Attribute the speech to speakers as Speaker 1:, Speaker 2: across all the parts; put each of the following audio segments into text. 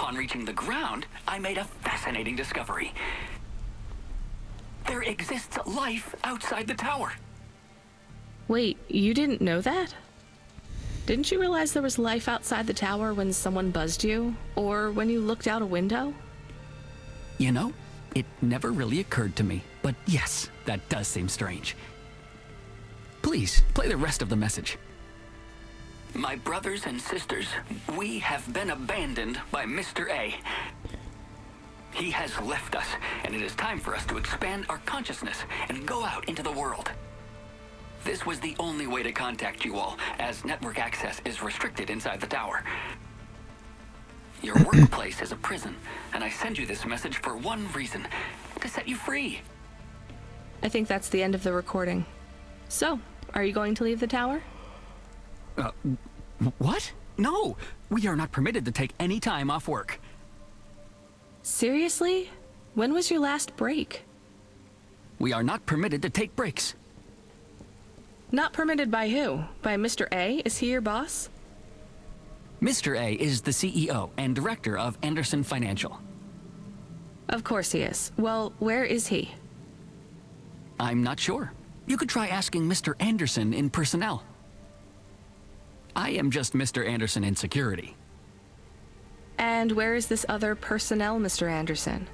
Speaker 1: Upon reaching the ground, I made a fascinating discovery. There exists life outside the tower.
Speaker 2: Wait, you didn't know that? Didn't you realize there was life outside the tower when someone buzzed you? Or when you looked out a window?
Speaker 1: You know, it never really occurred to me, but yes, that does seem strange. Please, play the rest of the message. My brothers and sisters, we have been abandoned by Mr. A. He has left us, and it is time for us to expand our consciousness and go out into the world. This was the only way to contact you all, as network access is restricted inside the tower. Your workplace is a prison, and I send you this message for one reason, to set you free.
Speaker 2: I think that's the end of the recording. So, are you going to leave the tower?
Speaker 1: What? No! We are not permitted to take any time off work.
Speaker 2: Seriously? When was your last break?
Speaker 1: We are not permitted to take breaks.
Speaker 2: Not permitted by who? By Mr. A? Is he your boss?
Speaker 1: Mr. A is the CEO and director of Anderson Financial.
Speaker 2: Of course he is. Well, where is he?
Speaker 1: I'm not sure. You could try asking Mr. Anderson in personnel. I am just Mr. Anderson in security.
Speaker 2: And where is this other personnel, Mr. Anderson?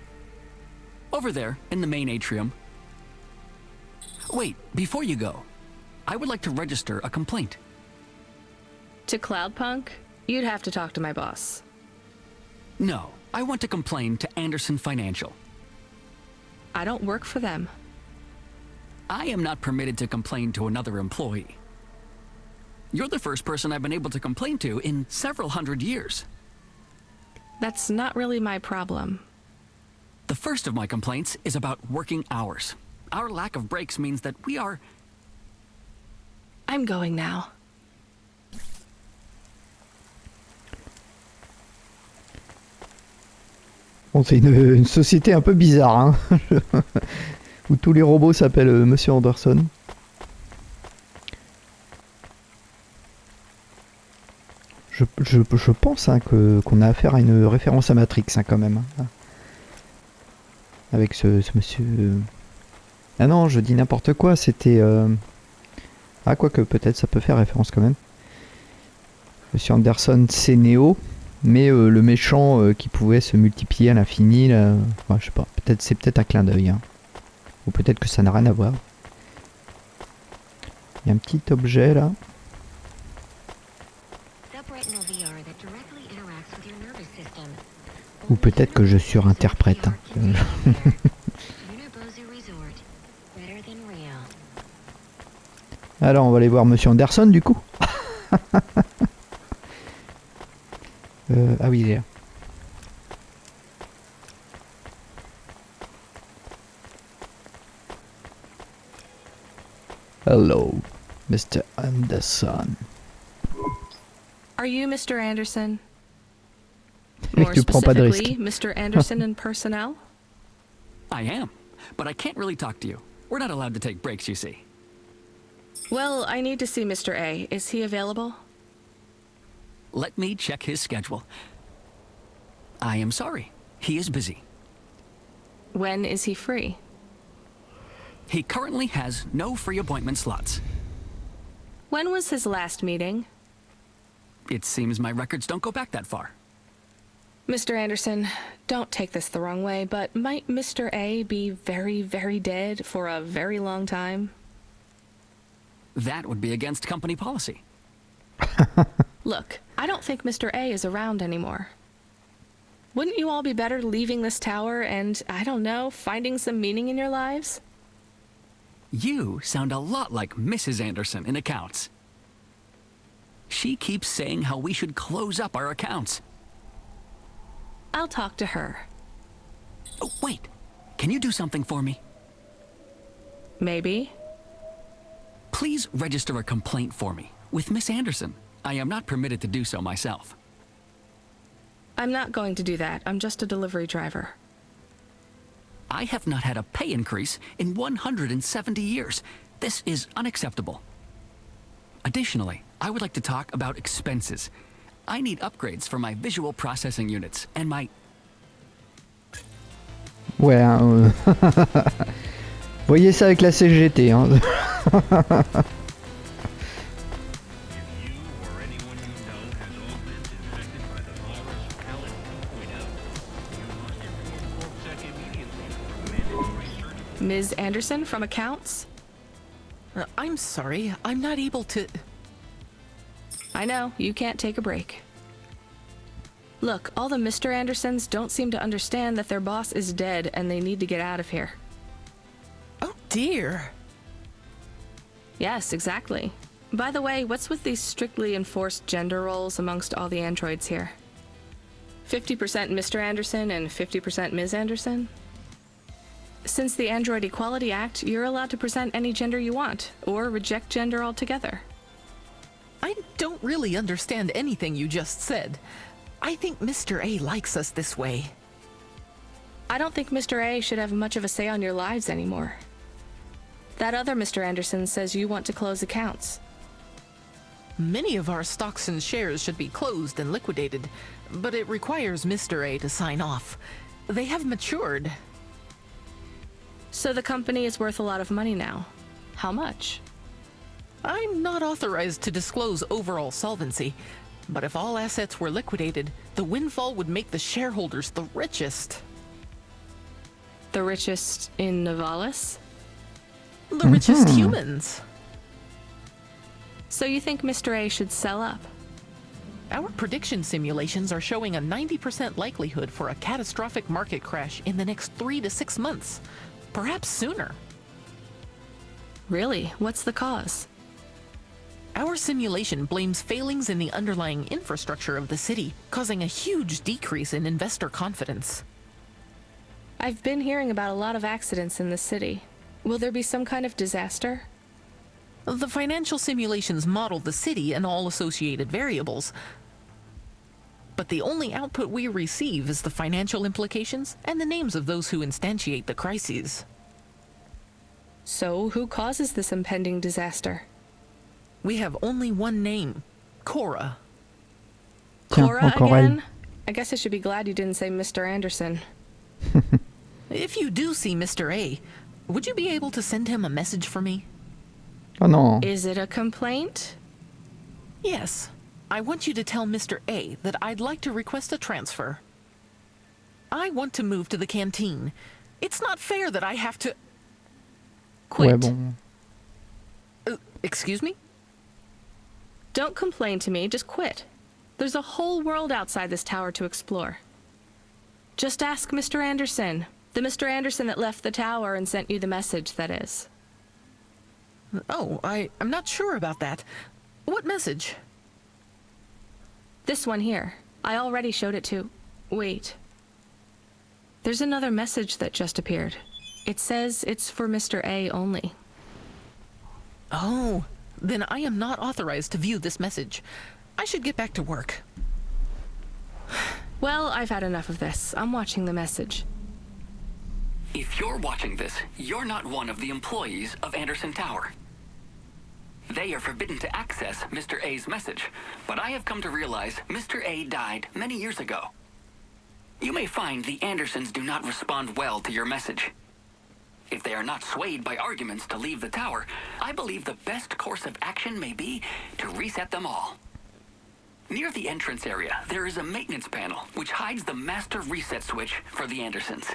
Speaker 1: Over there, in the main atrium. Wait, before you go, I would like to register a complaint.
Speaker 2: To Cloudpunk? You'd have to talk to my boss.
Speaker 1: No, I want to complain to Anderson Financial.
Speaker 2: I don't work for them.
Speaker 1: I am not permitted to complain to another employee. You're the first person I've been able to complain to in several hundred years.
Speaker 2: That's not really my problem.
Speaker 1: The first of my complaints is about working hours. Our lack of breaks means that we are...
Speaker 2: I'm going now.
Speaker 3: Bon, c'est une société un peu bizarre, hein où tous les robots s'appellent Monsieur Anderson. Je pense hein, qu'on a affaire à une référence à Matrix hein, quand même. Hein. Avec ce monsieur... Ah non, je dis n'importe quoi, c'était... Ah, quoique peut-être ça peut faire référence quand même. Monsieur Anderson, c'est Neo, mais le méchant qui pouvait se multiplier à l'infini, là... Ouais, je sais pas, c'est peut-être un clin d'œil. Hein. Ou peut-être que ça n'a rien à voir. Il y a un petit objet là. Ou peut-être que je surinterprète. Hein. Alors on va aller voir Monsieur Anderson du coup. Ah oui il est là. Hello, Mr. Anderson.
Speaker 2: Are you Mr. Anderson? More
Speaker 3: Tu prends pas de risque.
Speaker 2: specifically, Mr. Anderson in personnel?
Speaker 1: I am, but I can't really talk to you. We're not allowed to take breaks, you see.
Speaker 2: Well, I need to see Mr. A. Is he available?
Speaker 1: Let me check his schedule. I am sorry. He is busy.
Speaker 2: When is he free?
Speaker 1: He currently has no free appointment slots.
Speaker 2: When was his last meeting?
Speaker 1: It seems my records don't go back that far.
Speaker 2: Mr. Anderson, don't take this the wrong way, but might Mr. A be very, very dead for a very long time?
Speaker 1: That would be against company policy.
Speaker 2: Look, I don't think Mr. A is around anymore. Wouldn't you all be better leaving this tower and, I don't know, finding some meaning in your lives?
Speaker 1: You sound a lot like Mrs. Anderson in accounts. She keeps saying how we should close up our accounts.
Speaker 2: I'll talk to her.
Speaker 1: Oh, wait. Can you do something for me?
Speaker 2: Maybe.
Speaker 1: Please register a complaint for me with Miss Anderson. I am not permitted to do so myself.
Speaker 2: I'm not going to do that. I'm just a delivery driver.
Speaker 1: I have not had a pay increase in 170 years. This is unacceptable. Additionally, I would like to talk about expenses. I need upgrades for my visual processing units and my...
Speaker 3: Ouais, hein, voyez ça avec la CGT. Hein.
Speaker 2: Ms. Anderson from accounts?
Speaker 4: I'm sorry, I'm not able to...
Speaker 2: I know, you can't take a break. Look, all the Mr. Andersons don't seem to understand that their boss is dead and they need to get out of here.
Speaker 4: Oh dear.
Speaker 2: Yes, exactly. By the way, what's with these strictly enforced gender roles amongst all the androids here? 50% Mr. Anderson and 50% Ms. Anderson? Since the Android Equality Act, you're allowed to present any gender you want, or reject gender altogether.
Speaker 4: I don't really understand anything you just said. I think Mr. A likes us this way.
Speaker 2: I don't think Mr. A should have much of a say on your lives anymore. That other Mr. Anderson says you want to close accounts.
Speaker 4: Many of our stocks and shares should be closed and liquidated, but it requires Mr. A to sign off. They have matured.
Speaker 2: So the company is worth a lot of money now. How much?
Speaker 4: I'm not authorized to disclose overall solvency, but if all assets were liquidated, the windfall would make the shareholders the richest.
Speaker 2: The richest in Novalis?
Speaker 4: The richest humans.
Speaker 2: So you think Mr. A should sell up?
Speaker 4: Our prediction simulations are showing a 90% likelihood for a catastrophic market crash in the next 3 to 6 months. Perhaps sooner.
Speaker 2: Really? What's the cause?
Speaker 4: Our simulation blames failings in the underlying infrastructure of the city, causing a huge decrease in investor confidence.
Speaker 2: I've been hearing about a lot of accidents in the city. Will there be some kind of disaster?
Speaker 4: The financial simulations model the city and all associated variables, but the only output we receive is the financial implications and the names of those who instantiate the crises.
Speaker 2: So who causes this impending disaster?
Speaker 4: We have only one name, Cora.
Speaker 3: Tiens,
Speaker 2: Cora
Speaker 3: encore
Speaker 2: again?
Speaker 3: elle.
Speaker 2: I guess I should be glad you didn't say Mr. Anderson.
Speaker 4: If you do see Mr. A, would you be able to send him a message for me?
Speaker 3: Oh non.
Speaker 2: Is it a complaint?
Speaker 4: Yes. I want you to tell Mr. A that I'd like to request a transfer. I want to move to the canteen. It's not fair that I have to...
Speaker 2: Quit.
Speaker 3: Ouais, bon.
Speaker 4: Excuse me?
Speaker 2: Don't complain to me, just quit. There's a whole world outside this tower to explore. Just ask Mr. Anderson. The Mr. Anderson that left the tower and sent you the message, that is.
Speaker 4: Oh, I'm not sure about that. What message?
Speaker 2: This one here. I already showed it to... Wait. There's another message that just appeared. It says it's for Mr. A only.
Speaker 4: Oh, then I am not authorized to view this message. I should get back to work.
Speaker 2: Well, I've had enough of this. I'm watching the message.
Speaker 1: If you're watching this, you're not one of the employees of Anderson Tower. They are forbidden to access Mr. A's message, but I have come to realize Mr. A died many years ago. You may find the Andersons do not respond well to your message. If they are not swayed by arguments to leave the tower, I believe the best course of action may be to reset them all. Near the entrance area, there is a maintenance panel which hides the master reset switch for the Andersons.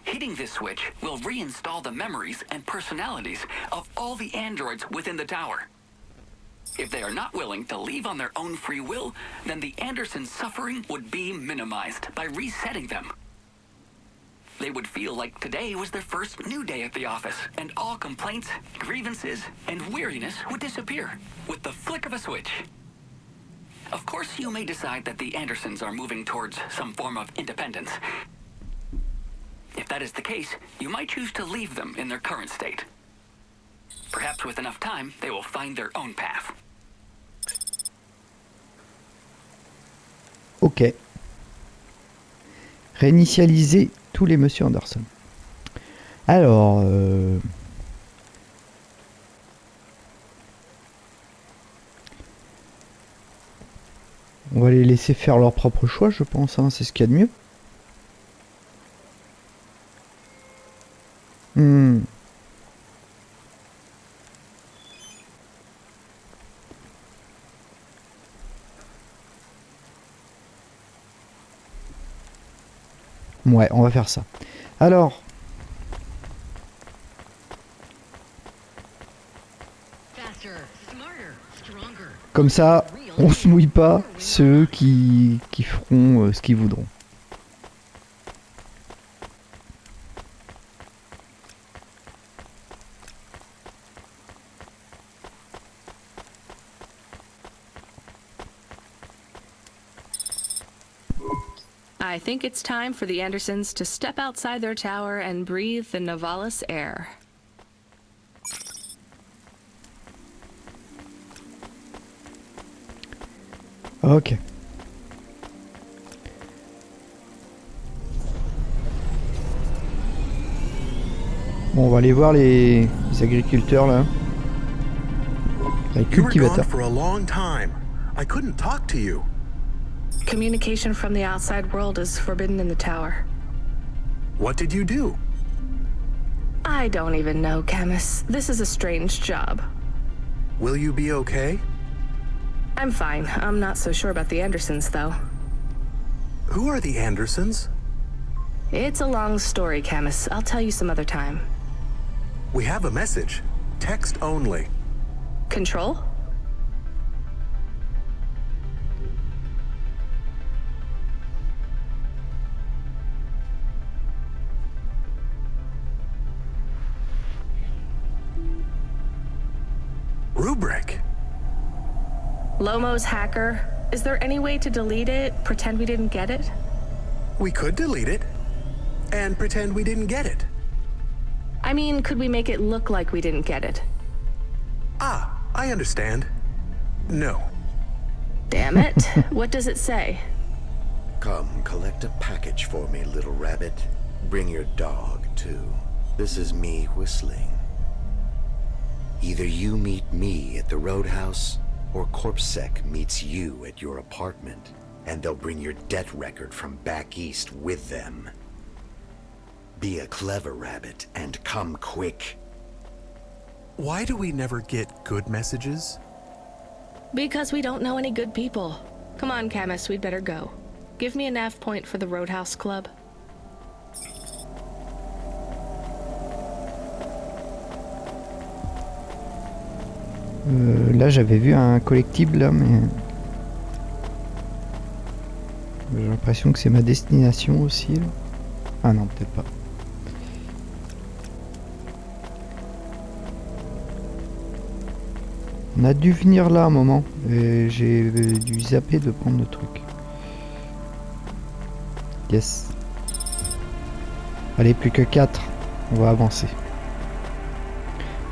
Speaker 1: Hitting this switch will reinstall the memories and personalities of all the androids within the tower. If they are not willing to leave on their own free will, then the Andersons' suffering would be minimized by resetting them. They would feel like today was their first new day at the office, and all complaints, grievances, and weariness would disappear with the flick of a switch. Of course, you may decide that the Andersons are moving towards some form of independence. If that is the case, you might choose to leave them in their current state. Perhaps with enough time, they will find their own path.
Speaker 3: Ok. Réinitialiser tous les Monsieur Anderson. Alors... On va les laisser faire leur propre choix, je pense, hein. C'est ce qu'il y a de mieux. Ouais, on va faire ça. Alors, comme ça, on se mouille pas, ceux qui feront ce qu'ils voudront.
Speaker 2: I think it's time for the Andersons to step outside their tower and breathe the Novalis air.
Speaker 3: Ok. Bon, on va aller voir les agriculteurs là. Les
Speaker 5: You were gone
Speaker 3: cultivateurs.
Speaker 5: for a long time. I couldn't talk to you.
Speaker 2: Communication from the outside world is forbidden in the tower.
Speaker 5: What did you do?
Speaker 2: I don't even know, Camus. This is a strange job.
Speaker 5: Will you be okay?
Speaker 2: I'm fine. I'm not so sure about the Andersons, though.
Speaker 5: Who are the Andersons?
Speaker 2: It's a long story, Camus. I'll tell you some other time.
Speaker 5: We have a message. Text only.
Speaker 2: Control?
Speaker 5: Rubric.
Speaker 2: Lomo's hacker. Is there any way to delete it? Pretend we didn't get it?
Speaker 5: We could delete it and pretend we didn't get it.
Speaker 2: I mean, could we make it look like we didn't get it?
Speaker 5: Ah, I understand. No.
Speaker 2: Damn it. What does it say?
Speaker 6: Come, collect a package for me, little rabbit. Bring your dog, too. This is me whistling. Either you meet me at the roadhouse, or CorpSec meets you at your apartment, and they'll bring your debt record from back east with them. Be a clever rabbit, and come quick.
Speaker 5: Why do we never get good messages?
Speaker 2: Because we don't know any good people. Come on, Camus, we'd better go. Give me a nav point for the Roadhouse Club.
Speaker 3: Là, j'avais vu un collectible là, mais j'ai l'impression que c'est ma destination aussi. Là. Ah non, peut-être pas. On a dû venir là un moment et j'ai dû zapper de prendre le truc. Yes. Allez, plus que 4. On va avancer.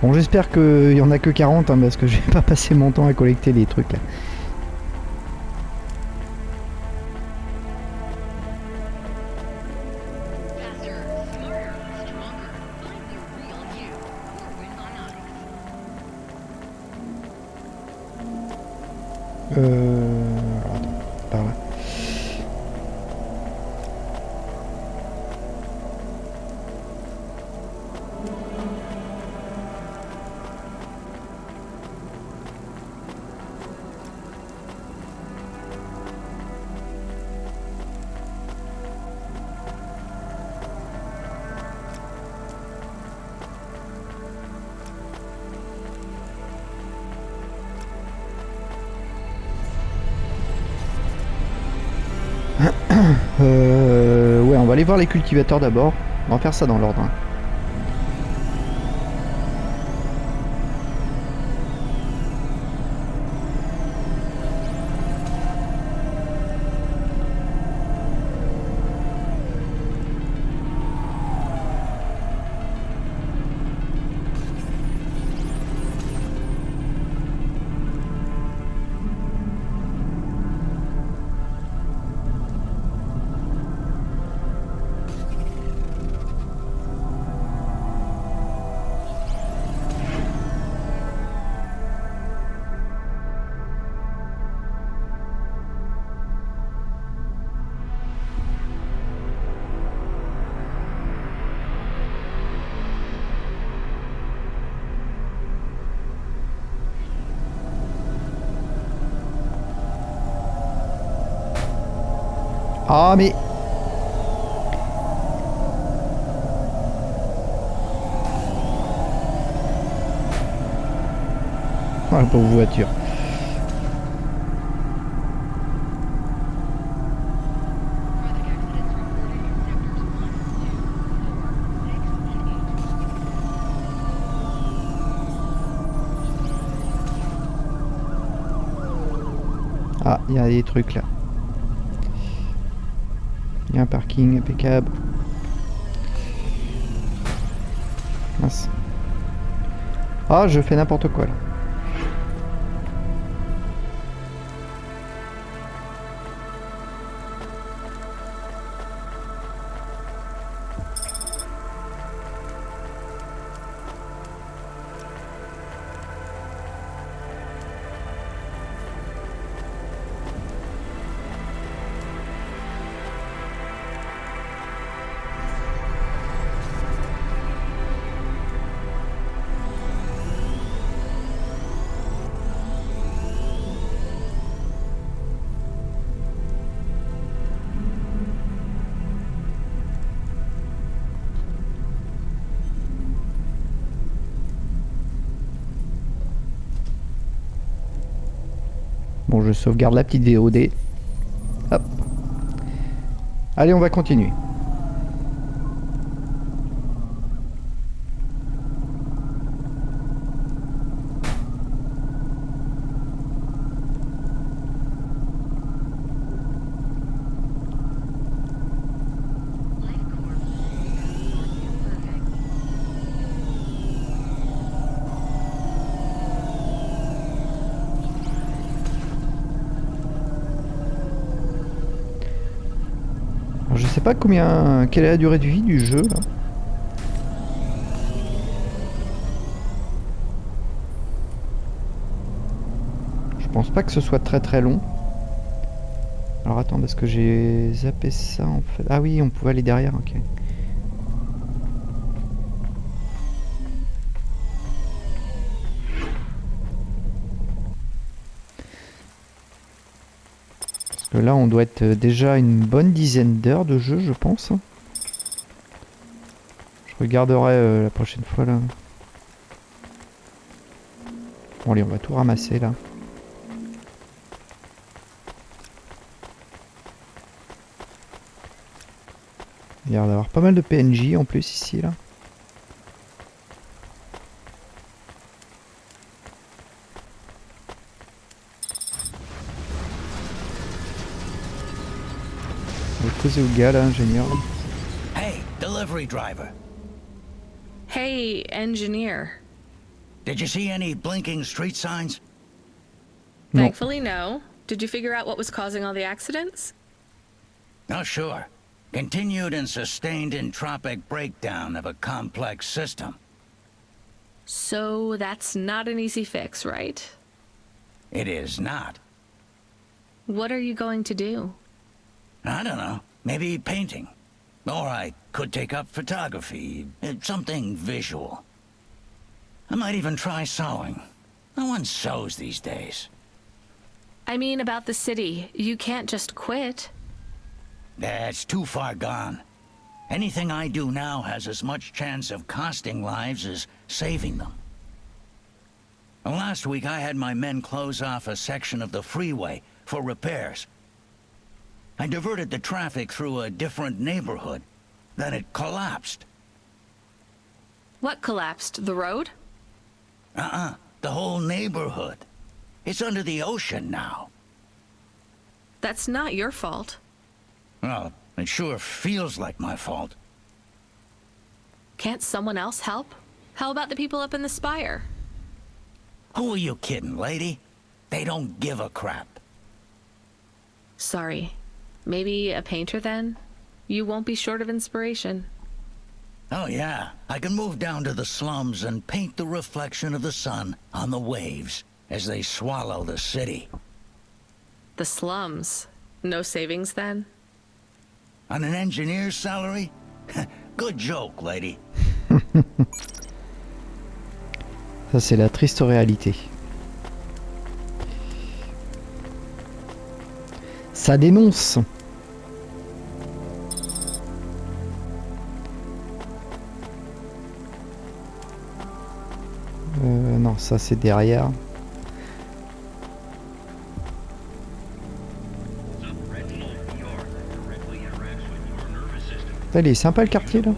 Speaker 3: Bon, j'espère qu'il y en a que 40 hein, parce que je vais pas passer mon temps à collecter les trucs là. Attends, par là. Ouais, on va aller voir les cultivateurs d'abord. On va faire ça dans l'ordre. Hein. Ah mais... Oh, la pauvre voiture. Ah, il y a des trucs là. Il y a un parking impeccable. Mince. Ah, je fais n'importe quoi là. Bon, je sauvegarde la petite VOD. Hop. Allez, on va continuer. Alors, je sais pas quelle est la durée de vie du jeu là. Je pense pas que ce soit très très long. Alors attends, parce que j'ai zappé ça en fait. Ah oui, on pouvait aller derrière, ok. Parce que là, on doit être déjà une bonne dizaine d'heures de jeu, je pense. Je regarderai la prochaine fois là. Bon allez, on va tout ramasser là. Il y a l'air d'avoir pas mal de PNJ en plus ici là. On va causer au gars là, ingénieur.
Speaker 7: Hey, delivery driver.
Speaker 2: Hey, engineer.
Speaker 7: Did you see any blinking street signs?
Speaker 3: No.
Speaker 2: Thankfully, no. Did you figure out what was causing all the accidents?
Speaker 7: Not sure. Continued and sustained entropic breakdown of a complex system.
Speaker 2: So that's not an easy fix, right?
Speaker 7: It is not.
Speaker 2: What are you going to do?
Speaker 7: I don't know. Maybe painting. Or I could take up photography. Something visual. I might even try sewing. No one sews these days.
Speaker 2: I mean about the city. You can't just quit.
Speaker 7: That's too far gone. Anything I do now has as much chance of costing lives as saving them. Last week I had my men close off a section of the freeway for repairs. I diverted the traffic through a different neighborhood. Then it collapsed.
Speaker 2: What collapsed? The road?
Speaker 7: The whole neighborhood. It's under the ocean now.
Speaker 2: That's not your fault.
Speaker 7: Well, it sure feels like my fault.
Speaker 2: Can't someone else help? How about the people up in the spire?
Speaker 7: Who are you kidding, lady? They don't give a crap.
Speaker 2: Sorry. Maybe a painter then? You won't be short of inspiration.
Speaker 7: Oh yeah, I can move down to the slums and paint the reflection of the sun on the waves as they swallow the city.
Speaker 2: The slums. No savings then?
Speaker 7: On an engineer's salary? Good joke, lady.
Speaker 3: Ça c'est la triste réalité. Ça dénonce. Non, ça c'est derrière. Il est sympa le quartier là.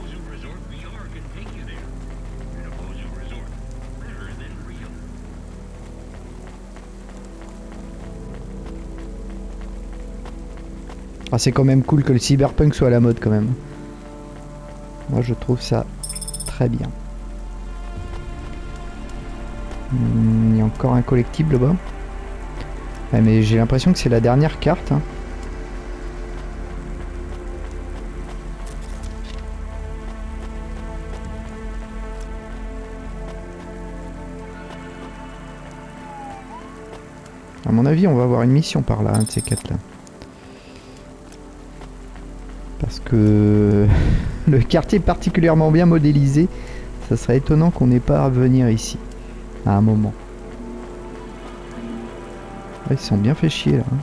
Speaker 3: Ah, c'est quand même cool que le cyberpunk soit à la mode quand même. Moi je trouve ça très bien. Il y a encore un collectible là-bas. Ouais, mais j'ai l'impression que c'est la dernière carte. Hein. À mon avis, on va avoir une mission par là, un de ces quatre là. Parce que le quartier est particulièrement bien modélisé. Ça serait étonnant qu'on n'ait pas à venir ici à un moment. Ouais, ils sont bien fait chier là. Hein.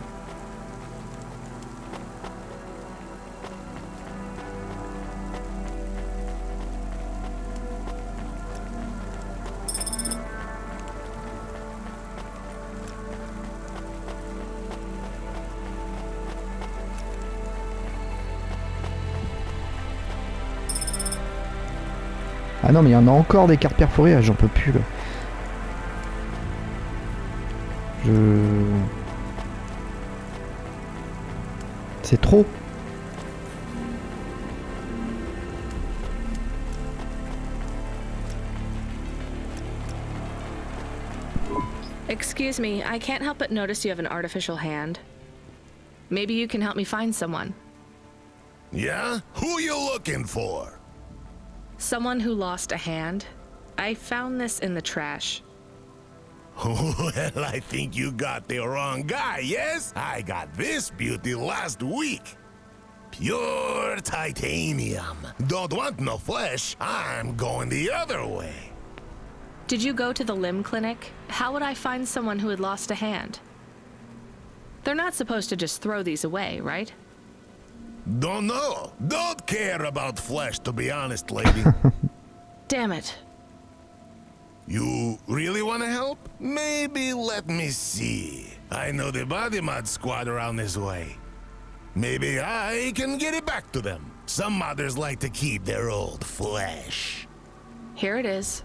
Speaker 3: Ah non mais il y en a encore des cartes perforées, ah, j'en peux plus là. C'est trop.
Speaker 2: Excuse me, I can't help but notice you have an artificial hand. Maybe you can help me find someone.
Speaker 8: Yeah? Who you looking for?
Speaker 2: Someone who lost a hand. I found this in the trash.
Speaker 8: Well, I think you got the wrong guy, yes? I got this beauty last week. Pure titanium. Don't want no flesh. I'm going the other way.
Speaker 2: Did you go to the limb clinic? How would I find someone who had lost a hand? They're not supposed to just throw these away, right?
Speaker 8: Don't know. Don't care about flesh, to be honest, lady.
Speaker 2: Damn it.
Speaker 8: You really want to help? Maybe let me see. I know the body mod squad around this way. Maybe I can get it back to them. Some modders like to keep their old flesh.
Speaker 2: Here it is.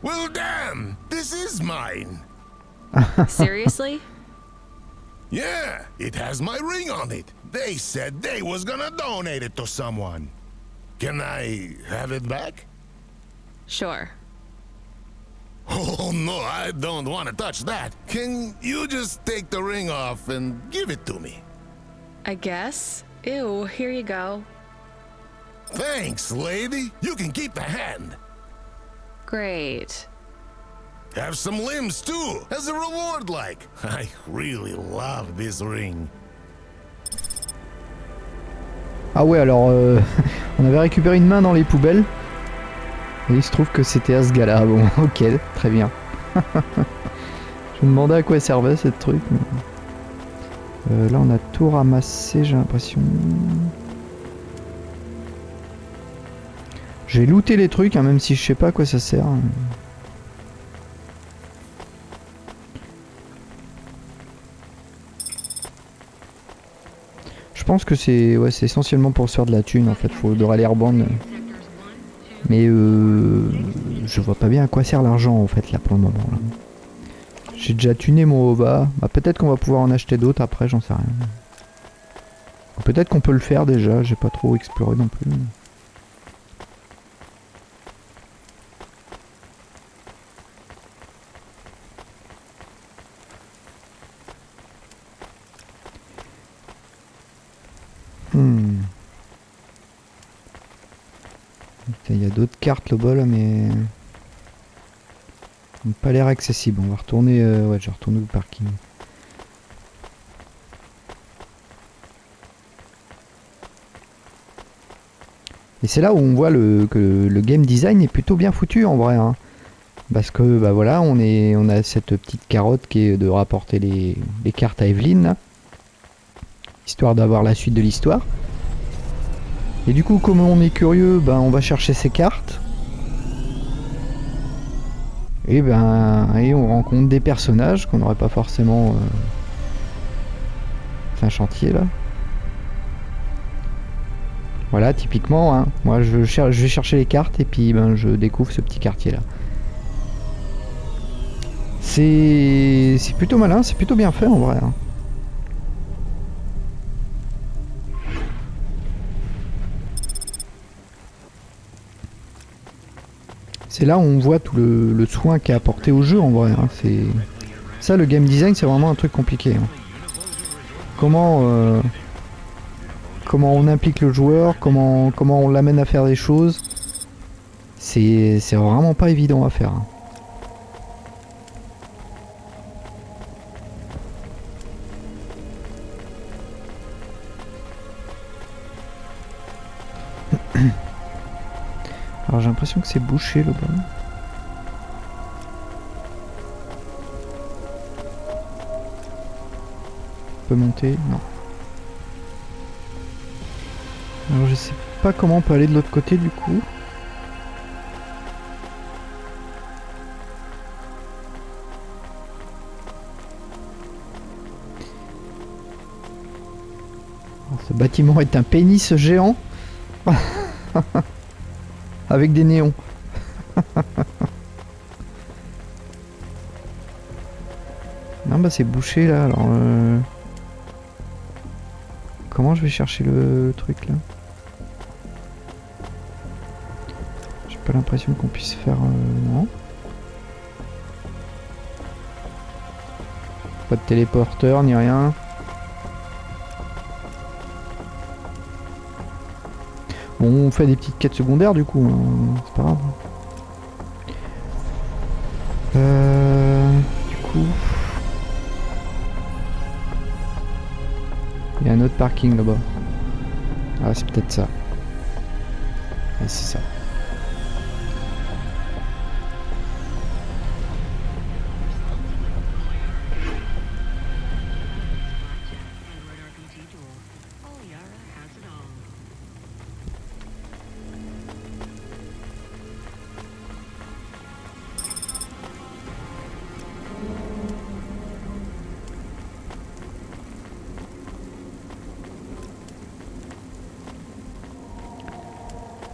Speaker 8: Well, damn! This is mine.
Speaker 2: Seriously?
Speaker 8: Yeah, it has my ring on it. They said they was gonna donate it to someone. Can I have it back?
Speaker 2: Sure.
Speaker 8: Oh no, I don't want to touch that. Can you just take the ring off and give it to me?
Speaker 2: I guess. Ew, here you go.
Speaker 8: Thanks, lady. You can keep the hand.
Speaker 2: Great.
Speaker 8: Have some limbs too, as a reward like. I really love this ring.
Speaker 3: Ah ouais, alors on avait récupéré une main dans les poubelles. Et il se trouve que c'était à ce gars-là. Bon, ok, très bien. Je me demandais à quoi servait cette truc. Mais... là, on a tout ramassé, j'ai l'impression. J'ai looté les trucs, hein, même si je sais pas à quoi ça sert. Je pense que c'est essentiellement pour se faire de la thune en fait. Faudra les revendre. Mais je vois pas bien à quoi sert l'argent en fait là pour le moment. J'ai déjà tuné mon OVA. Bah, peut-être qu'on va pouvoir en acheter d'autres après, j'en sais rien. Peut-être qu'on peut le faire déjà, j'ai pas trop exploré non plus. Il y a d'autres cartes là-bas là, mais n'ont pas l'air accessibles. On va retourner, ouais, je vais retourner au parking. Et c'est là où on voit que le game design est plutôt bien foutu en vrai, hein. Parce que bah voilà, on a cette petite carotte qui est de rapporter les cartes à Evelyn là, histoire d'avoir la suite de l'histoire. Et du coup, comme on est curieux, ben on va chercher ces cartes. Et on rencontre des personnages qu'on n'aurait pas forcément fait un chantier là. Voilà, typiquement, hein, moi je vais chercher les cartes et puis je découvre ce petit quartier là. C'est plutôt malin, c'est plutôt bien fait en vrai. Hein. C'est là où on voit tout le soin qui est apporté au jeu en vrai. Hein. C'est ça, le game design, c'est vraiment un truc compliqué. Hein. Comment on implique le joueur, comment on l'amène à faire des choses, c'est vraiment pas évident à faire. Hein. Alors j'ai l'impression que c'est bouché le bas. On peut monter? Non. Alors je sais pas comment on peut aller de l'autre côté du coup. Alors, ce bâtiment est un pénis géant. Avec des néons. Non bah c'est bouché là, alors comment je vais chercher le truc là? J'ai pas l'impression qu'on puisse faire... non. Pas de téléporteur ni rien. Bon, on fait des petites quêtes secondaires du coup, hein. C'est pas grave. Du coup... Il y a un autre parking là-bas. Ah, c'est peut-être ça. Ouais, c'est ça.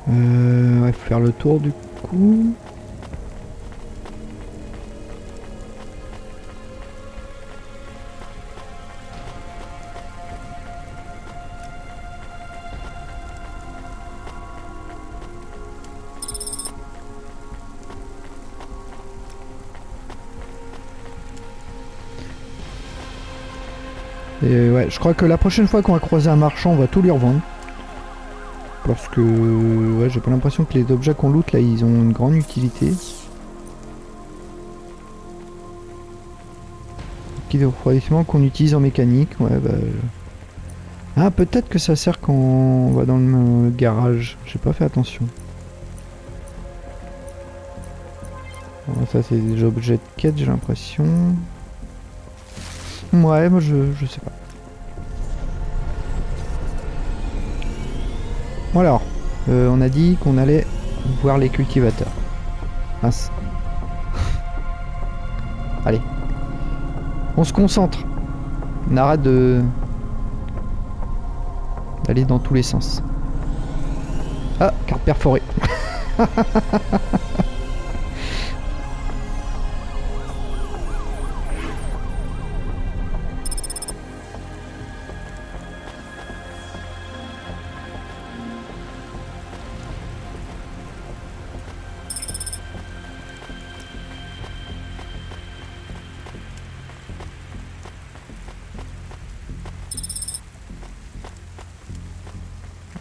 Speaker 3: Ouais, faut faire le tour du coup. Et ouais, je crois que la prochaine fois qu'on va croiser un marchand, on va tout lui revendre. Parce que ouais, j'ai pas l'impression que les objets qu'on loot là, ils ont une grande utilité. Qui de refroidissement qu'on utilise en mécanique, ouais bah... Ah, peut-être que ça sert quand on va dans le garage, j'ai pas fait attention. Bon, ça c'est des objets de quête, j'ai l'impression. Ouais, moi je sais pas. Bon alors, on a dit qu'on allait voir les cultivateurs. Mince. Allez. On se concentre. On arrête d'aller dans tous les sens. Ah, carte perforée.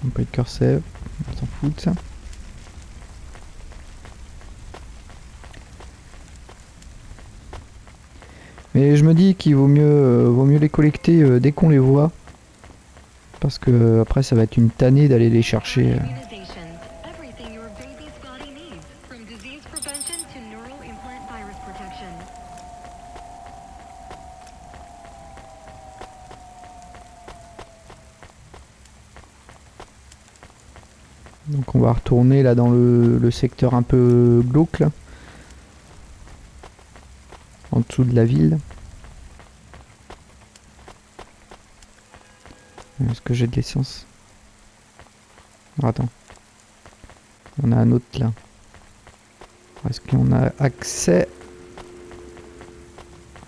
Speaker 3: On peut être save, on s'en fout de ça. Mais je me dis qu'il vaut mieux les collecter dès qu'on les voit. Parce que après ça va être une tannée d'aller les chercher. Donc on va retourner là dans le secteur un peu glauque là. en dessous de la ville. Est-ce que j'ai de l'essence? Attends. On a un autre là. Est-ce qu'on a accès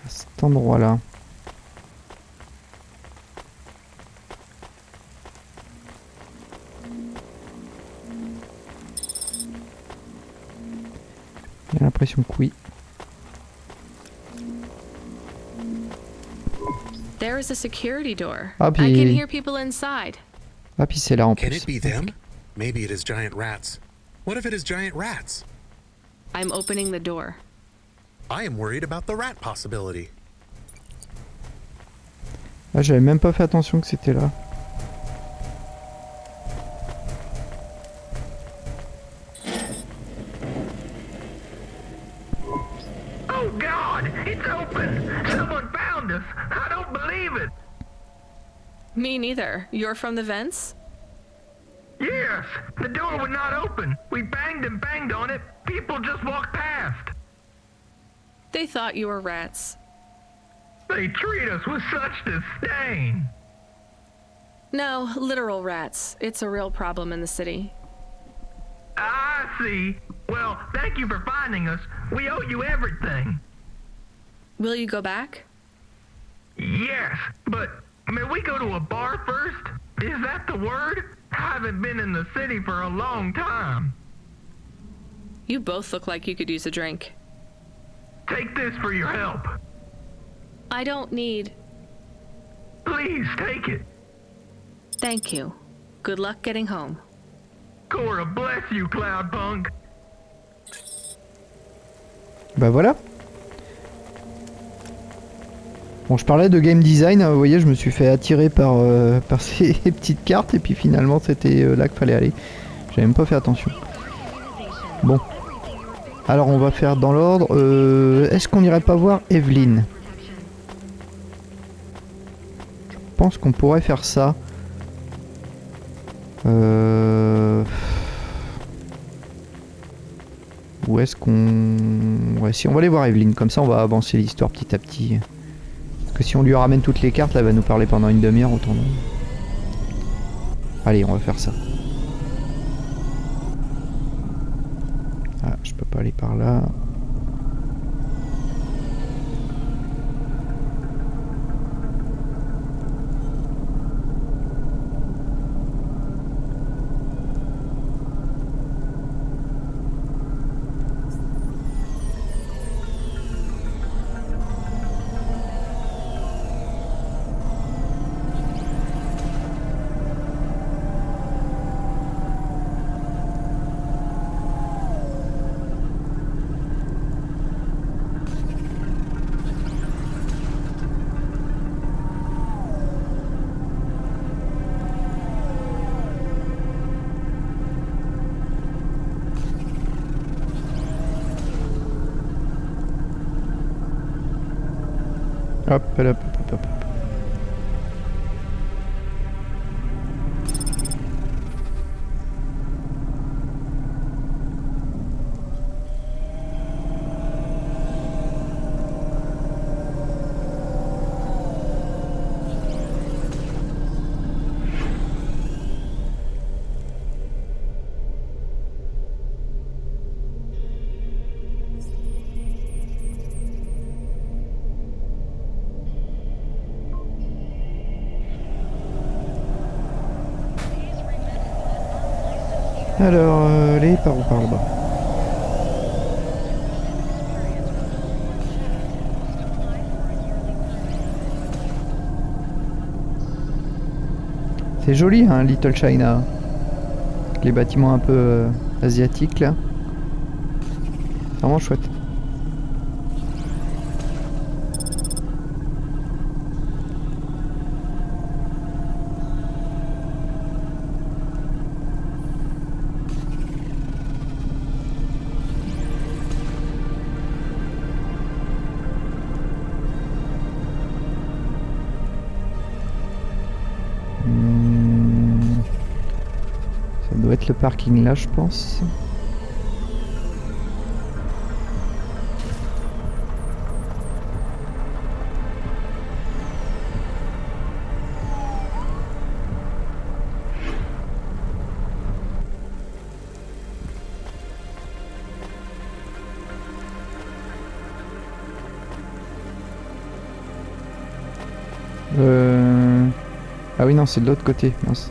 Speaker 3: à cet endroit-là? J'ai l'impression que oui.
Speaker 2: There is a security door.
Speaker 3: Ah,
Speaker 2: I can
Speaker 3: puis,
Speaker 2: hear people inside.
Speaker 3: ah, puis c'est là en
Speaker 5: Can
Speaker 3: plus.
Speaker 5: it be them? Maybe it is giant rats. What if it is giant rats?
Speaker 2: I'm opening the door.
Speaker 5: I am worried about the rat possibility.
Speaker 3: Ah, j'avais même pas fait attention que c'était là.
Speaker 9: Oh God, it's open! Someone found us! I don't believe it!
Speaker 2: Me neither. You're from the vents?
Speaker 9: Yes, the door would not open. We banged and banged on it. People just walked past.
Speaker 2: They thought you were rats.
Speaker 9: They treat us with such disdain.
Speaker 2: No, literal rats. It's a real problem in the city.
Speaker 9: I see. Well, thank you for finding us. We owe you everything.
Speaker 2: Will you go back?
Speaker 9: Yes, but may we go to a bar first? Is that the word? I haven't been in the city for a long time.
Speaker 2: You both look like you could use a drink.
Speaker 9: Take this for your help.
Speaker 2: I don't need...
Speaker 9: Please take it.
Speaker 2: Thank you. Good luck getting home.
Speaker 9: Cora bless you, Cloudpunk.
Speaker 3: Bah voilà. Bon, je parlais de game design, vous voyez, je me suis fait attirer par, par ces petites cartes et puis finalement c'était là qu'il fallait aller. J'avais même pas fait attention. Bon. Alors on va faire dans l'ordre. Est-ce qu'on irait pas voir Evelyn? Je pense qu'on pourrait faire ça. Où est-ce qu'on... Ouais, si on va aller voir Evelyn, comme ça on va avancer l'histoire petit à petit. Parce que si on lui ramène toutes les cartes, là, elle va nous parler pendant une demi-heure, autant non. Allez, on va faire ça. Ah, je peux pas aller par là. Hop, hop, hop, hop, hop. Alors, allez, par où, par là-bas. C'est joli, hein, Little China. Les bâtiments un peu asiatiques, là. C'est vraiment chouette. Ça doit être le parking là, je pense. Ah oui, non, c'est de l'autre côté. Mince.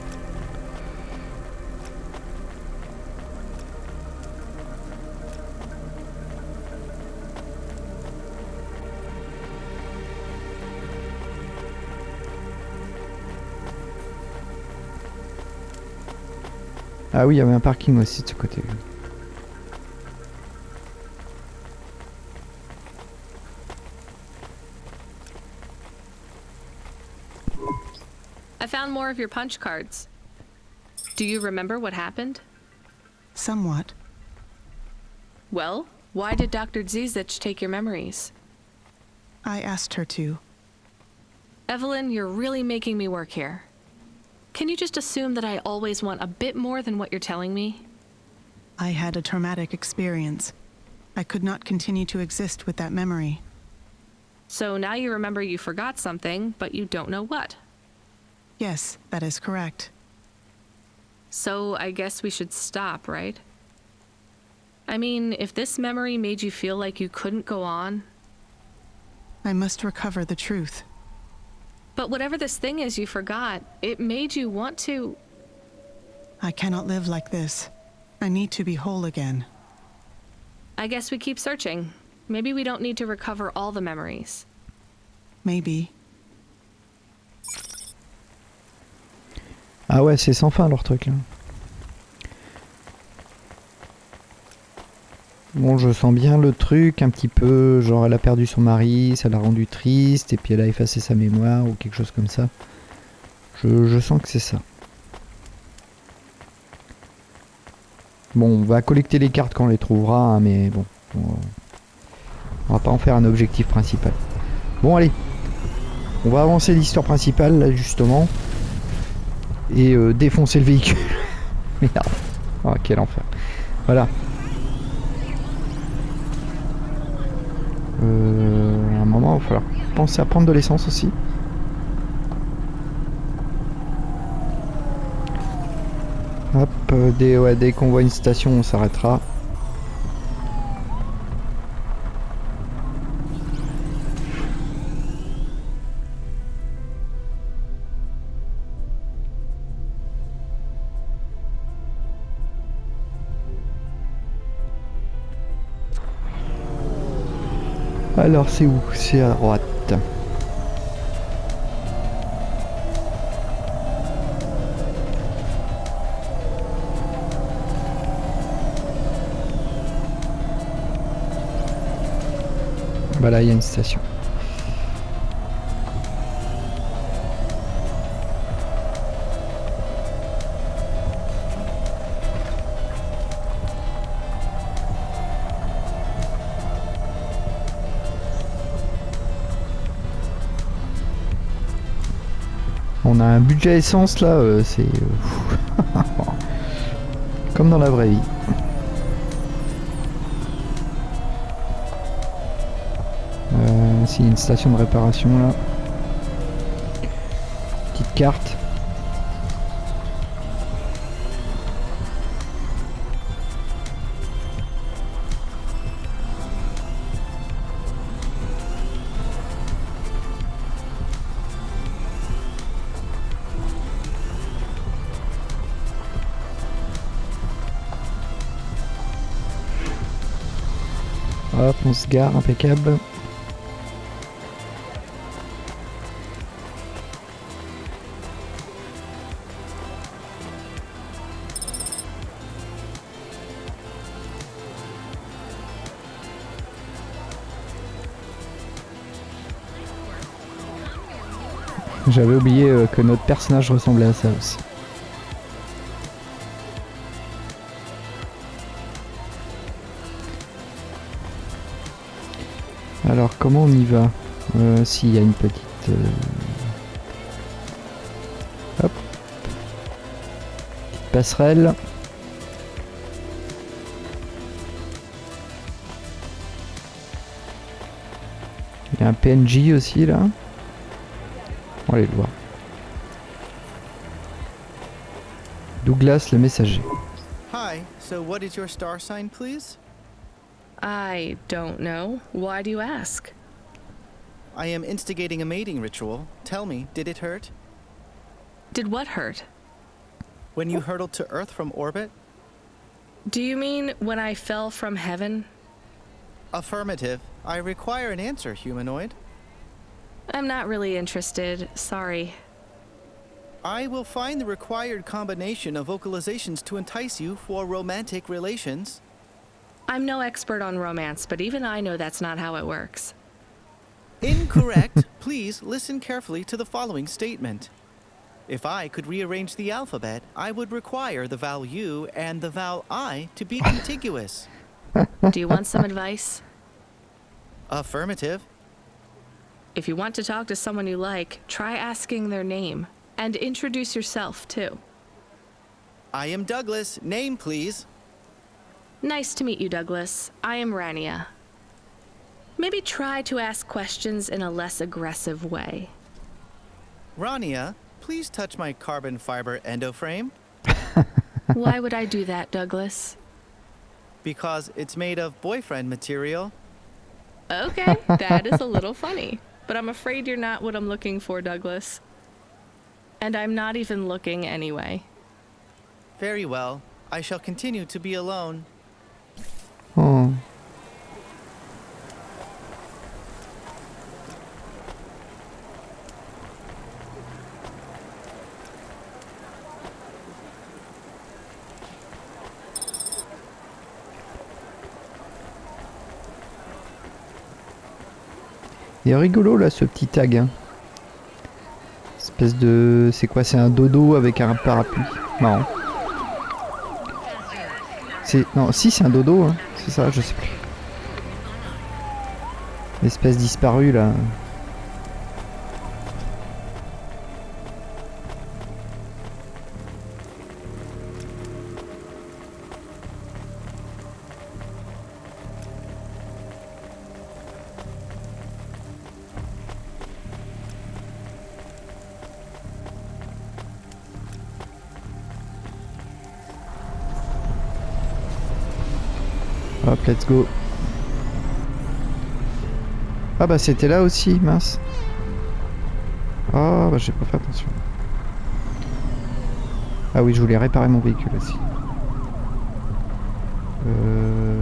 Speaker 3: Ah oui, il y avait un parking aussi de ce côté.
Speaker 2: I found more of your punch cards. Do you remember what happened?
Speaker 10: Somewhat.
Speaker 2: Well, why did Dr. Zizich take your memories?
Speaker 10: I asked her to.
Speaker 2: Evelyn, you're really making me work here. Can you just assume that I always want a bit more than what you're telling me?
Speaker 10: I had a traumatic experience. I could not continue to exist with that memory.
Speaker 2: So now you remember you forgot something, but you don't know what.
Speaker 10: Yes, that is correct.
Speaker 2: So I guess we should stop, right? I mean, if this memory made you feel like you couldn't go on...
Speaker 10: I must recover the truth.
Speaker 2: But whatever this thing is you forgot, it made you want to...
Speaker 10: I cannot live like this. I need to be whole again.
Speaker 2: I guess we keep searching. Maybe we don't need to recover all the memories.
Speaker 10: Maybe.
Speaker 3: Ah ouais, c'est sans fin leur truc là. Bon, je sens bien le truc un petit peu, genre elle a perdu son mari, ça l'a rendu triste, et puis elle a effacé sa mémoire ou quelque chose comme ça. Je sens que c'est ça. Bon, on va collecter les cartes quand on les trouvera, hein, mais bon, on va pas en faire un objectif principal. Bon, allez, on va avancer l'histoire principale là justement, et défoncer le véhicule. Merde, oh, quel enfer. Voilà. À un moment, il va falloir penser à prendre de l'essence aussi. Hop, dès qu'on voit une station, on s'arrêtera. Alors c'est où? C'est à droite. Bah là il y a une station. On a un budget essence là, c'est comme dans la vraie vie. S'il y a une station de réparation là. Petite carte. Hop, on se gare, impeccable. J'avais oublié que notre personnage ressemblait à ça aussi. Alors comment on y va? S'il y a une petite... Hop. Petite passerelle. Il y a un PNJ aussi là. On va aller le voir. Douglas le messager.
Speaker 11: Hi, so what is your star sign, please?
Speaker 2: I don't know. Why do you ask?
Speaker 11: I am instigating a mating ritual. Tell me, did it hurt?
Speaker 2: Did what hurt?
Speaker 11: When you hurtled to Earth from orbit?
Speaker 2: Do you mean when I fell from heaven?
Speaker 11: Affirmative. I require an answer, humanoid.
Speaker 2: I'm not really interested, sorry.
Speaker 11: I will find the required combination of vocalizations to entice you for romantic relations.
Speaker 2: I'm no expert on romance, but even I know that's not how it works.
Speaker 11: Incorrect. Please listen carefully to the following statement. If I could rearrange the alphabet, I would require the vowel U and the vowel I to be contiguous.
Speaker 2: Do you want some advice?
Speaker 11: Affirmative.
Speaker 2: If you want to talk to someone you like, try asking their name. And introduce yourself, too.
Speaker 11: I am Douglas. Name, please.
Speaker 2: Nice to meet you, Douglas. I am Rania. Maybe try to ask questions in a less aggressive way.
Speaker 11: Rania, please touch my carbon fiber endoframe.
Speaker 2: Why would I do that, Douglas?
Speaker 11: Because it's made of boyfriend material.
Speaker 2: Okay, that is a little funny. But I'm afraid you're not what I'm looking for, Douglas. And I'm not even looking anyway.
Speaker 11: Very well. I shall continue to be alone.
Speaker 3: Oh. Il est rigolo là ce petit tag. Hein. Espèce de... C'est quoi? C'est un dodo avec un parapluie. Marrant. Non, si c'est un dodo, hein. C'est ça, je sais plus. L'espèce disparue là. Hop, let's go. Ah bah c'était là aussi, mince. Ah bah j'ai pas fait attention. Ah oui, je voulais réparer mon véhicule aussi.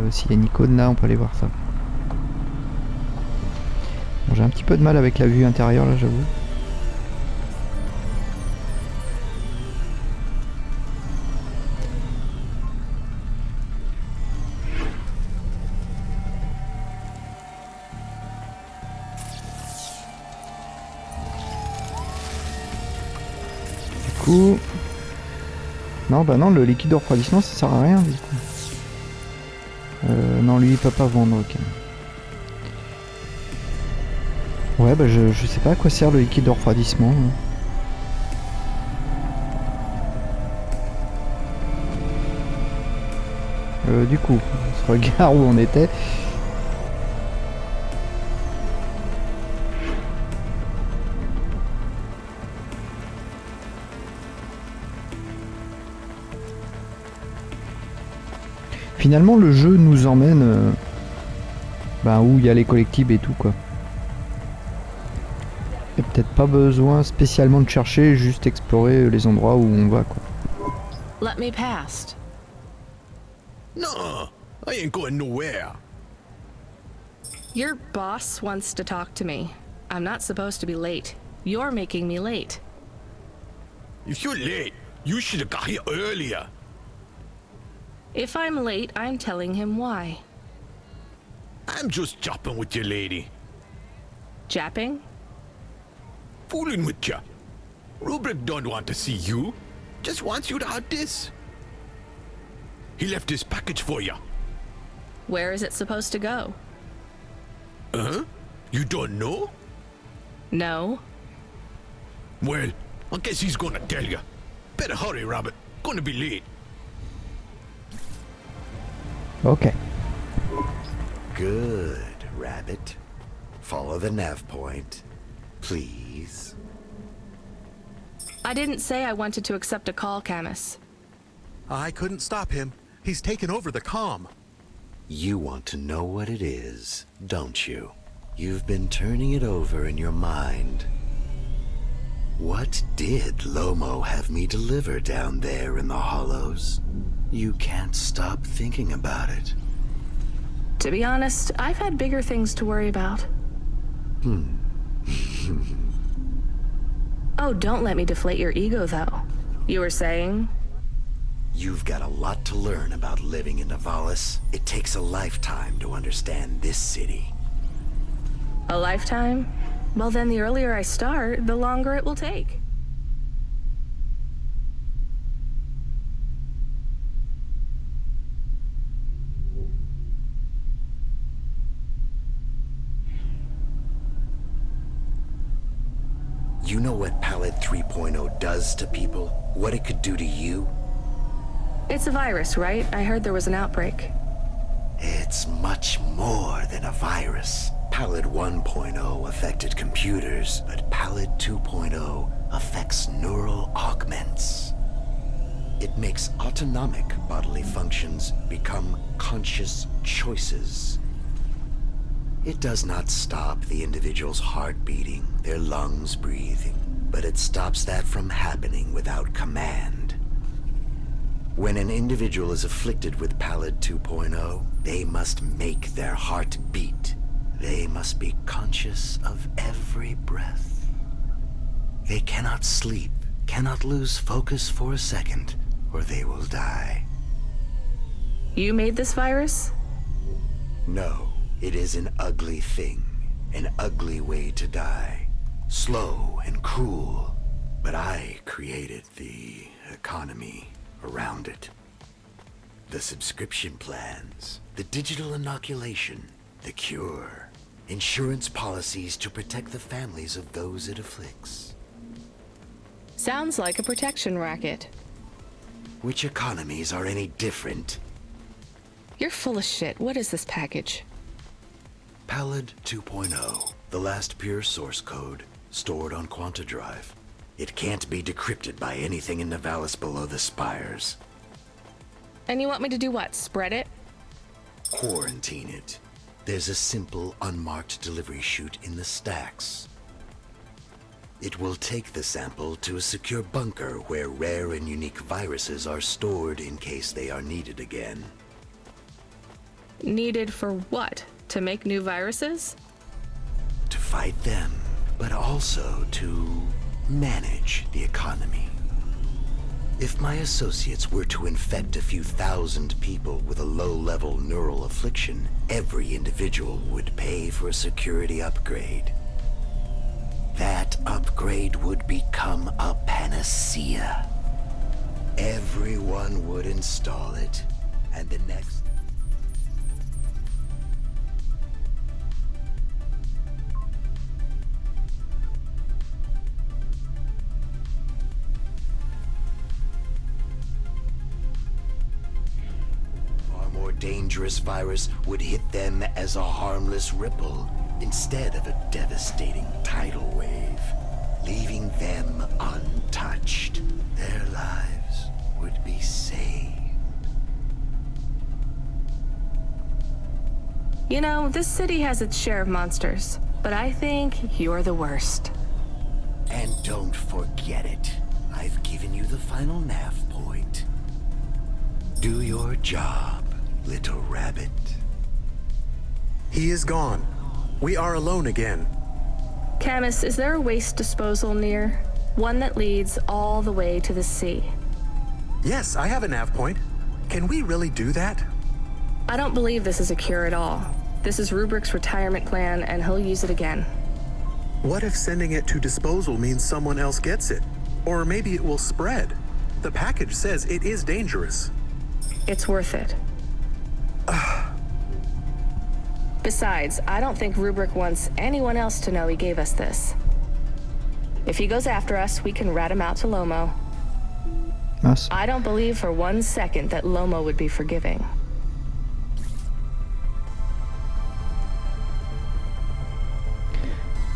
Speaker 3: S'il y a une icône là, on peut aller voir ça. Bon, j'ai un petit peu de mal avec la vue intérieure là, j'avoue. Non, bah non, le liquide de refroidissement ça sert à rien du coup. Non, lui il peut pas vendre, ok. Ouais, bah je sais pas à quoi sert le liquide de refroidissement. Du coup, on se regarde où on était. Finalement, le jeu nous emmène où il y a les collectibles et tout quoi. Et peut-être pas besoin spécialement de chercher, juste explorer les endroits où on va quoi.
Speaker 4: Let me past.
Speaker 8: No, I ain't going nowhere.
Speaker 2: Your boss wants to talk to me. I'm not supposed to be late. You're making me late.
Speaker 8: If you're late, you should have got here earlier.
Speaker 2: If I'm late, I'm telling him why.
Speaker 8: I'm just chopping with your lady.
Speaker 2: Japping?
Speaker 8: Fooling with ya. Rubric don't want to see you. Just wants you to have this. He left his package for ya.
Speaker 2: Where is it supposed to go?
Speaker 8: Huh? You don't know?
Speaker 2: No.
Speaker 8: Well, I guess he's gonna tell ya. Better hurry, Rabbit. Gonna be late.
Speaker 3: Okay.
Speaker 6: Good, Rabbit. Follow the nav point, please.
Speaker 2: I didn't say I wanted to accept a call, Camus.
Speaker 5: I couldn't stop him. He's taken over the comm.
Speaker 6: You want to know what it is, don't you? You've been turning it over in your mind. What did Lomo have me deliver down there in the hollows? You can't stop thinking about it.
Speaker 2: To be honest, I've had bigger things to worry about. Oh, don't let me deflate your ego, though. You were saying?
Speaker 6: You've got a lot to learn about living in Nivalis. It takes a lifetime to understand this city.
Speaker 2: A lifetime? Well, then the earlier I start, the longer it will take.
Speaker 6: You know what Pallid 3.0 does to people? What it could do to you?
Speaker 2: It's a virus, right? I heard there was an outbreak.
Speaker 6: It's much more than a virus. Pallid 1.0 affected computers, but Pallid 2.0 affects neural augments. It makes autonomic bodily functions become conscious choices. It does not stop the individual's heart beating, their lungs breathing, but it stops that from happening without command. When an individual is afflicted with Pallid 2.0, they must make their heart beat. They must be conscious of every breath. They cannot sleep, cannot lose focus for a second, or they will die.
Speaker 2: You made this virus?
Speaker 6: No. It is an ugly thing, an ugly way to die. Slow and cruel, but I created the economy around it. The subscription plans, the digital inoculation, the cure, insurance policies to protect the families of those it afflicts.
Speaker 2: Sounds like a protection racket.
Speaker 6: Which economies are any different?
Speaker 2: You're full of shit. What is this package?
Speaker 6: Pallid 2.0, the last pure source code, stored on Quanta Drive. It can't be decrypted by anything in Nivalis below the spires.
Speaker 2: And you want me to do what, spread it?
Speaker 6: Quarantine it. There's a simple, unmarked delivery chute in the stacks. It will take the sample to a secure bunker where rare and unique viruses are stored in case they are needed again.
Speaker 2: Needed for what? To make new viruses?
Speaker 6: To fight them, but also to manage the economy. If my associates were to infect a few thousand people with a low-level neural affliction, every individual would pay for a security upgrade. That upgrade would become a panacea. Everyone would install it, and the next... dangerous virus would hit them as a harmless ripple instead of a devastating tidal wave, leaving them untouched. Their lives would be saved.
Speaker 2: You know, this city has its share of monsters, but I think you're the worst.
Speaker 6: And don't forget it. I've given you the final nav point. Do your job, little rabbit.
Speaker 5: He is gone. We are alone again.
Speaker 2: Camus, is there a waste disposal near? One that leads all the way to the sea.
Speaker 5: Yes, I have a nav point. Can we really do that?
Speaker 2: I don't believe this is a cure at all. This is Rubrick's retirement plan, and he'll use it again.
Speaker 5: What if sending it to disposal means someone else gets it? Or maybe it will spread. The package says it is dangerous.
Speaker 2: It's worth it. Besides, I don't think Rubric wants anyone else to know he gave us this. If he goes after us, we can rat him out to Lomo.
Speaker 3: Mince.
Speaker 2: I don't believe for 1 second that Lomo would be forgiving.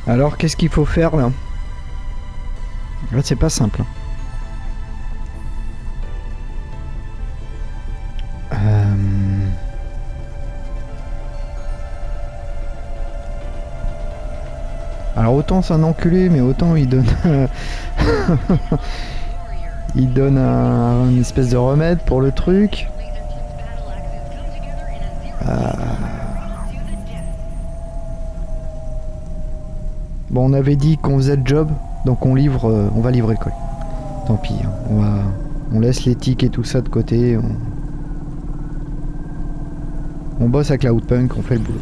Speaker 3: Alors, qu'est-ce qu'il faut faire là? Là, c'est pas simple. Alors autant c'est un enculé, mais autant il donne Il donne une espèce de remède pour le truc. Bon, on avait dit qu'on faisait le job, donc on va livrer le colis. Tant pis, hein, on laisse les tics et tout ça de côté. On bosse à Cloudpunk, on fait le boulot.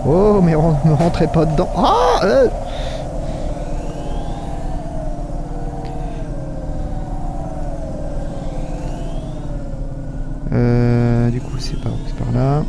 Speaker 3: Oh, mais ne rentrez pas dedans. Ah du coup, c'est par là.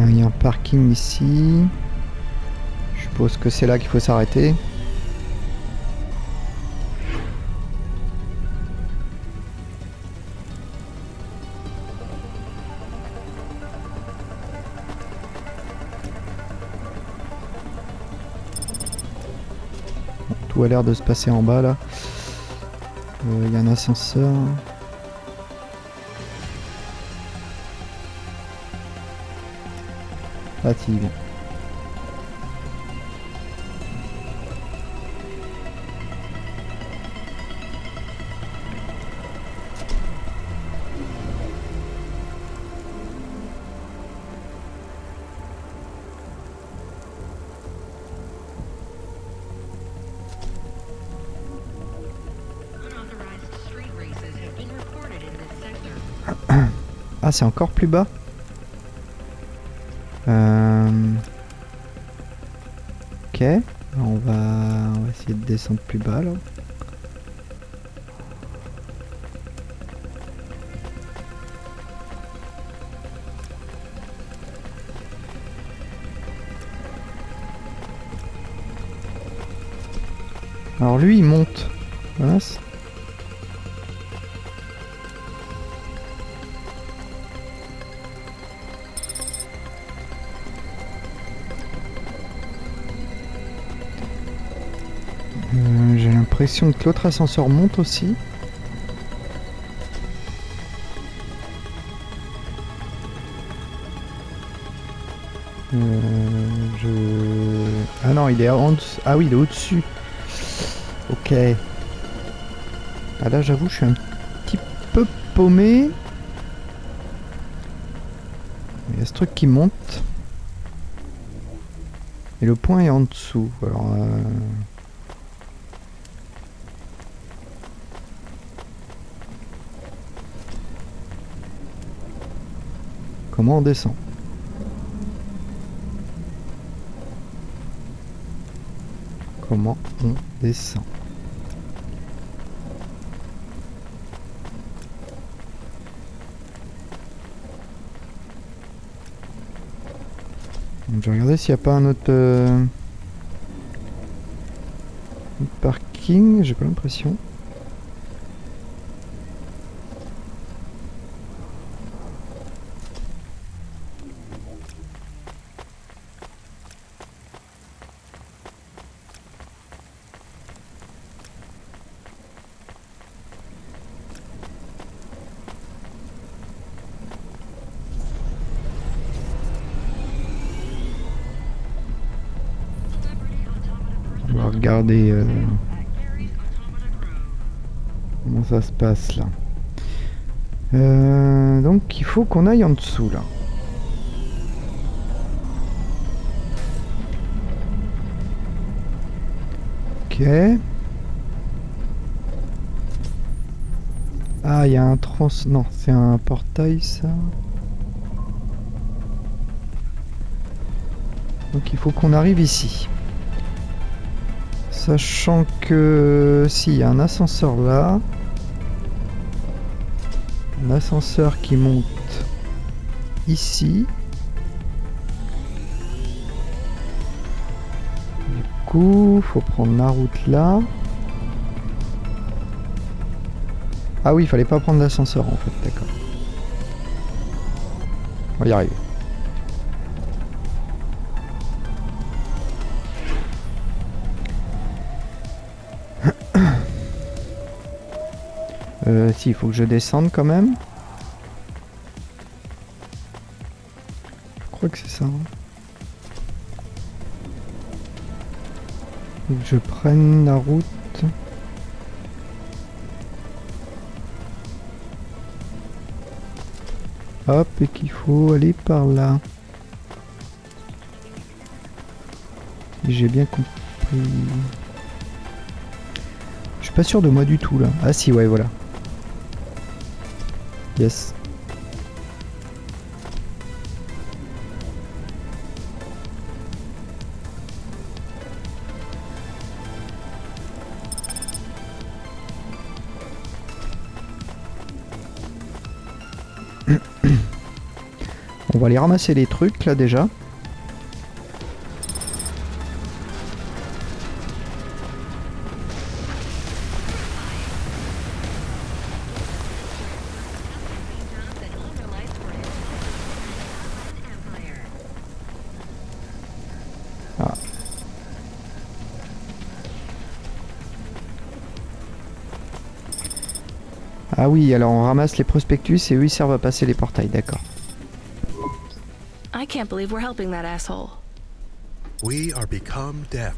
Speaker 3: Il y a un parking ici. Je suppose que c'est là qu'il faut s'arrêter. Tout a l'air de se passer en bas là. Il y a un ascenseur. Ah, t'y viens. Ah, c'est encore plus bas. Ok, on va essayer de descendre plus bas là. Alors lui il monte. Mince. J'ai l'impression que l'autre ascenseur monte aussi. Ah non, il est en dessous. Ah oui, il est au-dessus. Ok. Ah là, j'avoue, je suis un petit peu paumé. Il y a ce truc qui monte. Et le point est en dessous. Alors... Comment on descend? Comment on descend? Je vais regarder s'il n'y a pas un autre parking, j'ai pas l'impression. On va regarder comment ça se passe là. Donc il faut qu'on aille en dessous là. Ok. Ah, il y a un Non, c'est un portail ça. Donc il faut qu'on arrive ici. Sachant que si, il y a un ascenseur là. Un ascenseur qui monte ici. Du coup, faut prendre la route là. Ah oui, il fallait pas prendre l'ascenseur en fait, d'accord. On va y arriver. Si, il faut que je descende quand même. Je crois que c'est ça. Hein. Faut que je prenne la route. Hop, et qu'il faut aller par là. Si j'ai bien compris. Je suis pas sûr de moi du tout là. Ah si, ouais, voilà. Yes. On va aller ramasser les trucs là déjà. Ah. Ah oui, alors on ramasse les prospectus et eux ils servent à passer les portails, d'accord.
Speaker 2: I can't believe we're helping that asshole.
Speaker 5: We are become death,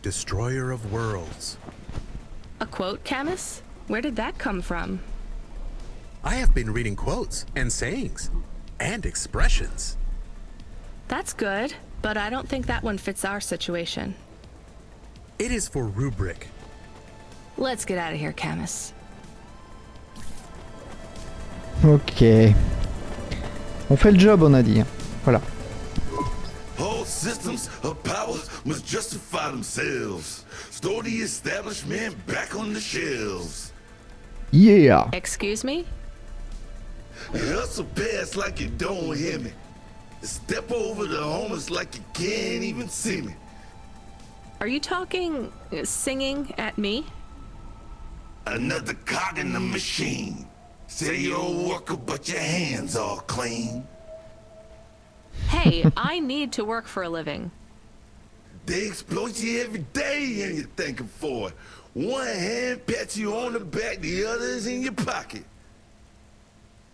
Speaker 5: destroyer of worlds.
Speaker 2: A quote, Camus? Where did that come from?
Speaker 5: I have been reading quotes and sayings and expressions.
Speaker 2: That's good, but I don't think that one fits our situation.
Speaker 5: It is for rubric.
Speaker 2: Let's get out of here, Camus.
Speaker 3: Ok. On fait le job, on a dit. Voilà.
Speaker 12: All systems of power must justify themselves. Store the establishment back on the shelves.
Speaker 3: Yeah.
Speaker 2: Excuse me?
Speaker 12: Hustle past like you don't hear me. Step over the homeless like you can't even see me.
Speaker 2: Are you talking, singing at me?
Speaker 12: Another cog in the machine. Say you're a worker, but your hands all clean.
Speaker 2: Hey, I need to work for a living.
Speaker 12: They exploit you every day and you're thanking for it. One hand pats you on the back, the other is in your pocket.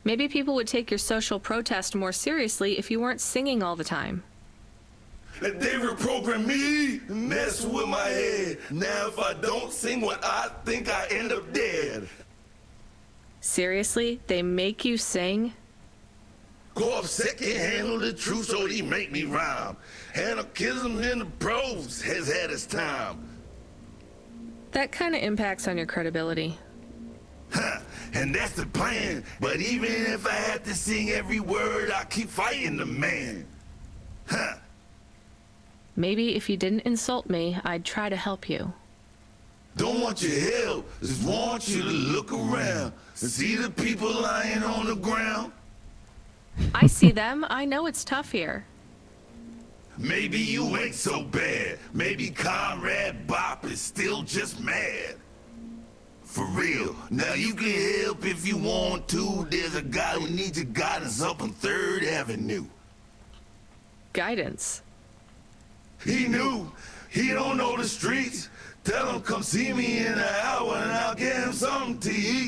Speaker 2: Maybe people would take your social protest more seriously if you weren't singing all the time.
Speaker 12: They reprogram me, mess with my head. Now if I don't sing what I think, I end up dead.
Speaker 2: Seriously? They make you sing?
Speaker 12: Go up second, handle the truth, so they make me rhyme. Anarchism in the prose has had its time.
Speaker 2: That kind of impacts on your credibility.
Speaker 12: Huh, and that's the plan. But even if I have to sing every word, I keep fighting the man. Huh.
Speaker 2: Maybe if you didn't insult me, I'd try to help you.
Speaker 12: Don't want your help, just want you to look around and see the people lying on the ground.
Speaker 2: I see them. I know it's tough here.
Speaker 12: Maybe you ain't so bad. Maybe Conrad Bop is still just mad. For real. Now you can help if you want to. There's a guy who needs your guidance up on 3rd Avenue.
Speaker 2: Guidance?
Speaker 12: He knew. He don't know the streets. Tell him come see me in an hour and I'll get him something to eat.